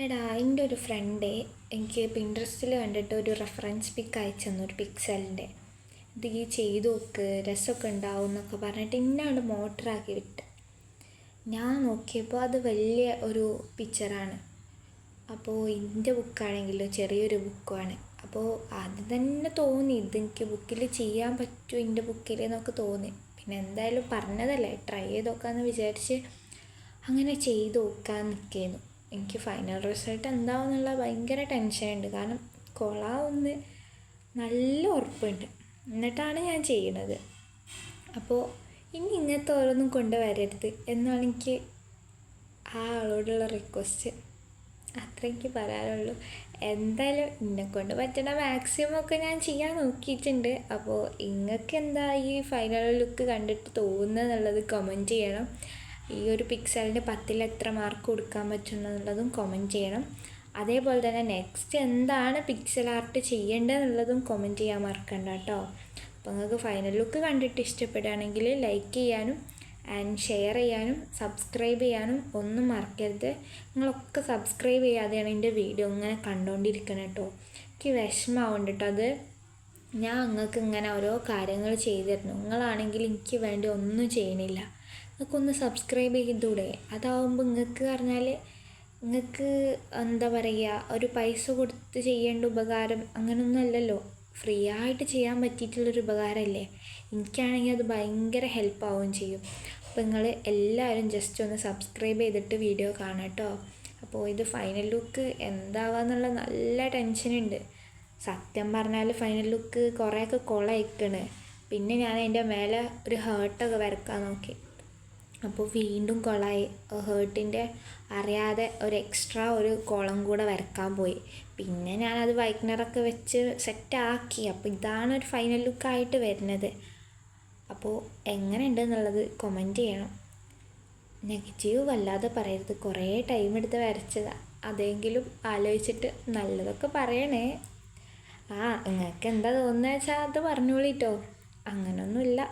എടാ, എൻ്റെ ഒരു ഫ്രണ്ട് എനിക്ക് പിൻട്രസ്റ്റിൽ കണ്ടിട്ട് ഒരു റെഫറൻസ് പിക്ക് അയച്ചു തന്നു, ഒരു പിക്സലിൻ്റെ. ഇത് ഈ ചെയ്ത് നോക്ക്, രസമൊക്കെ ഉണ്ടാവും എന്നൊക്കെ പറഞ്ഞിട്ട് ഇന്നാണ്ട് മോട്ടറാക്കി വിട്ട്. ഞാൻ നോക്കിയപ്പോൾ അത് വലിയ ഒരു പിക്ചറാണ്. അപ്പോൾ എൻ്റെ ബുക്കാണെങ്കിലോ ചെറിയൊരു ബുക്കുമാണ്. അപ്പോൾ അത് തന്നെ തോന്നി, ഇതെനിക്ക് ബുക്കിൽ ചെയ്യാൻ പറ്റും എൻ്റെ ബുക്കിൽ എന്നൊക്കെ തോന്നി. പിന്നെ എന്തായാലും പറഞ്ഞതല്ലേ, ട്രൈ ചെയ്ത് നോക്കാമെന്ന് വിചാരിച്ച് അങ്ങനെ ചെയ്ത് നോക്കാൻ നിൽക്കുന്നു. എനിക്ക് ഫൈനൽ റിസൾട്ട് എന്താവുന്നുള്ള ഭയങ്കര ടെൻഷനുണ്ട്. കാരണം കൊള്ളാവുമെന്ന് നല്ല ഉറപ്പുണ്ട്, എന്നിട്ടാണ് ഞാൻ ചെയ്യണത്. അപ്പോൾ ഇനി ഇങ്ങനത്തെ ഓരോന്നും കൊണ്ടുവരരുത് എന്നാണ് എനിക്ക് ആ ആളോടുള്ള റിക്വസ്റ്റ്. അത്ര എനിക്ക് പറയാനുള്ളൂ. എന്തായാലും എന്നെക്കൊണ്ട് പറ്റുന്ന മാക്സിമം ഒക്കെ ഞാൻ ചെയ്യാൻ നോക്കിയിട്ടുണ്ട്. അപ്പോൾ നിങ്ങൾക്ക് എന്താ ഈ ഫൈനൽ ലുക്ക് കണ്ടിട്ട് തോന്നുന്നത് എന്നുള്ളത് കമൻറ്റ് ചെയ്യണം. ഈ ഒരു പിക്സലിന് 10ൽ എത്ര മാർക്ക് കൊടുക്കാൻ പറ്റുമെന്നുള്ളതും കമൻറ്റ് ചെയ്യണം. അതേപോലെ തന്നെ നെക്സ്റ്റ് എന്താണ് പിക്സൽ ആർട്ട് ചെയ്യേണ്ടതെന്നുള്ളതും കമൻറ്റ് ചെയ്യാൻ മറക്കണ്ട കേട്ടോ. അപ്പോൾ നിങ്ങൾക്ക് ഫൈനൽ ലുക്ക് കണ്ടിട്ട് ഇഷ്ടപ്പെടുകയാണെങ്കിൽ ലൈക്ക് ചെയ്യാനും ആൻഡ് ഷെയർ ചെയ്യാനും സബ്സ്ക്രൈബ് ചെയ്യാനും ഒന്നും മറക്കരുത്. നിങ്ങളൊക്കെ സബ്സ്ക്രൈബ് ചെയ്യാതെയാണ് എൻ്റെ വീഡിയോ ഇങ്ങനെ കണ്ടുകൊണ്ടിരിക്കണം കേട്ടോ. എനിക്ക് വിഷമമാവുന്നുണ്ട് കേട്ടോ. അത് ഞാൻ നിങ്ങൾക്ക് ഇങ്ങനെ ഓരോ കാര്യങ്ങൾ ചെയ്തു തരുന്നു, നിങ്ങളാണെങ്കിൽ എനിക്ക് വേണ്ടി ഒന്നും ചെയ്യണില്ല. നിങ്ങൾക്കൊന്ന് സബ്സ്ക്രൈബ് ചെയ്തൂടെ? അതാവുമ്പോൾ നിങ്ങൾക്ക് പറഞ്ഞാൽ നിങ്ങൾക്ക് എന്താ പറയുക, ഒരു പൈസ കൊടുത്ത് ചെയ്യേണ്ട ഉപകാരം അങ്ങനെയൊന്നും അല്ലല്ലോ, ഫ്രീ ആയിട്ട് ചെയ്യാൻ പറ്റിയിട്ടുള്ളൊരു ഉപകാരമല്ലേ. എനിക്കാണെങ്കിൽ അത് ഭയങ്കര ഹെൽപ്പാവുകയും ചെയ്യും. അപ്പോൾ നിങ്ങൾ എല്ലാവരും ജസ്റ്റ് ഒന്ന് സബ്സ്ക്രൈബ് ചെയ്തിട്ട് വീഡിയോ കാണാം കേട്ടോ. അപ്പോൾ ഇത് ഫൈനൽ ലുക്ക് എന്താവാന്നുള്ള നല്ല ടെൻഷനുണ്ട്. സത്യം പറഞ്ഞാൽ ഫൈനൽ ലുക്ക് കുറേയൊക്കെ കൊളയിക്കണ്. പിന്നെ ഞാൻ അതിൻ്റെ മേലെ ഒരു ഹേർട്ടൊക്കെ വരക്കാൻ നോക്കി, അപ്പോൾ വീണ്ടും കൊളായി. ഹേർട്ടിൻ്റെ അറിയാതെ ഒരു എക്സ്ട്രാ ഒരു കോളം കൂടെ വരക്കാൻ പോയി. പിന്നെ ഞാനത് വൈറ്റ്നറൊക്കെ വെച്ച് സെറ്റാക്കി. അപ്പോൾ ഇതാണ് ഒരു ഫൈനൽ ലുക്കായിട്ട് വരുന്നത്. അപ്പോൾ എങ്ങനെ ഉണ്ടെന്നുള്ളത് കമൻറ്റ് ചെയ്യണം. നെഗറ്റീവ് വല്ലാതെ പറയരുത്, കുറേ ടൈം എടുത്ത് വരച്ചതാണ്. അതെങ്കിലും ആലോചിച്ചിട്ട് നല്ലതൊക്കെ പറയണേ. നിങ്ങൾക്ക് എന്താ തോന്നുന്നത് വെച്ചാൽ അത് പറഞ്ഞോളിട്ടോ. അങ്ങനെയൊന്നുമില്ല.